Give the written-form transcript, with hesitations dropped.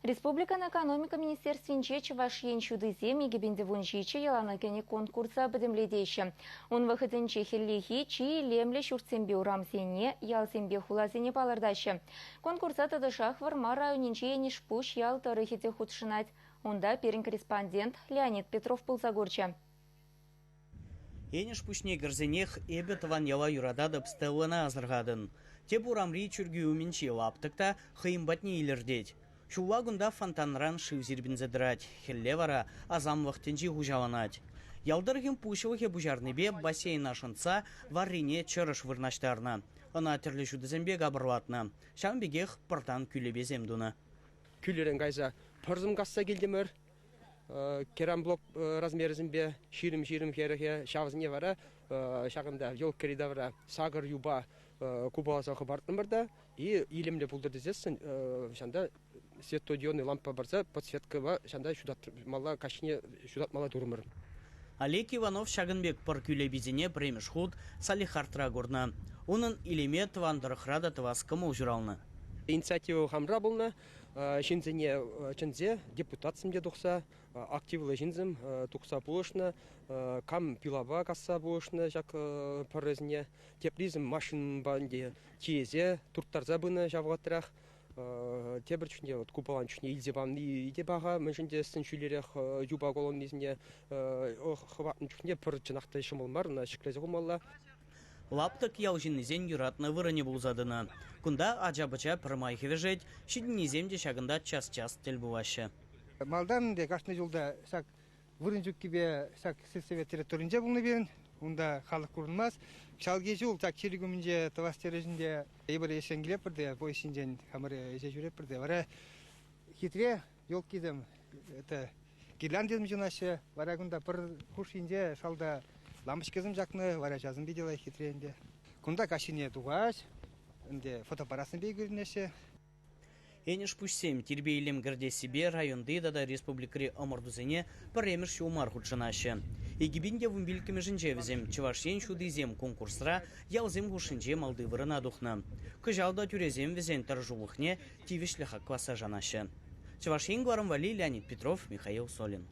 Республикан экономика министерствинче Чувашьен чудызем егебенде вунжиче яланакене конкурса бедемледейші. Он выходенче хеллихи чи лемле шурцембе урамсене, ялсембе хулазене палардащы. Конкурса тадышах варма районинче енишпуш ял тарыхете худшынать. Онда перин корреспондент Леонид Петров пулзагурча. Енишпушне гірзенех эбі тыван яла юрадады пстелына азырғадын. Теп урамри чүргеуменче лаптықта хыйымбатне илердеть. Шулагунда фонтанран шивзирбинзе драть, хелле вара азам вақтенчи хужаланать. Ялдыргин пушевыхе бужарнебе бассейн ашынца варрине чырыш вырнаштарна. Она терлешу дезембе габырлатна. Шамбегех пыртан күлебе земдуна. Күлерен гайза пырзым касса келдемір. Керамблок размерізімбе ширим херехе шавызне вара. Шағында жол кереда вара сагыр юба кубаласа хабартын барда. И илемле пулдырдызесін. Шанда светодионный лампа барса подсветка шанда мала кашине шудат мала турмыр. Олег Иванов шагынбек пыр күлебезіне премеш худ салихартра горна. Onun илеме твандырықрада тваскымы ұжыралны. Инициатива хамра болна, жинзене чынзе депутатсымде тұқса, активлы жинзім тұқса болышны, кам пилаба касса болышны жак парызне, теплизм машин банде тезе, турттарза бұны жавғаттырақ, тебір чүнде купалан чүнде илзебан иде баға, мүншінде сіншүлерек юба колонизіне хватын чүнде пір жынақты шымылмар, шықлезе құмалла. Лаптык ялжиннезен юратны вырыне булзадына. Кунда ажабыча пырмай хевежет, шиднеземде шагында час-час тел булашы. Малдан де кашны жолда сак вырынжук кибе сак сельсовет территоринже булны берин. Унда халық көрінмас. Шалге жол так чиригуминже тавастережинде ебір ешен келеп бірде, бойшинжен хамыры еше жүреп бірде. Вара хитре жол кидем. Гирландезм жынашы, вара күнда бір хушинже шалда лампочказым жақны, вара жазым беделай хитренде. Кунда кашине туғаш, фотоаппарасын бейгірінеше. Енеш пүшсем тербейлем гірде себе районды да республикари омырдузене піремір шумар худшынашы. Егибинде вумбилкіме жінжевізем, Чувашьен шудызем конкурсра ялзем хушынже малды вырына дұхна. Күжалда түрезем візен таржулықне тивішліға класа жанашы. Чувашьен Гларам Вали, Леонид Петров, Михаил Солин.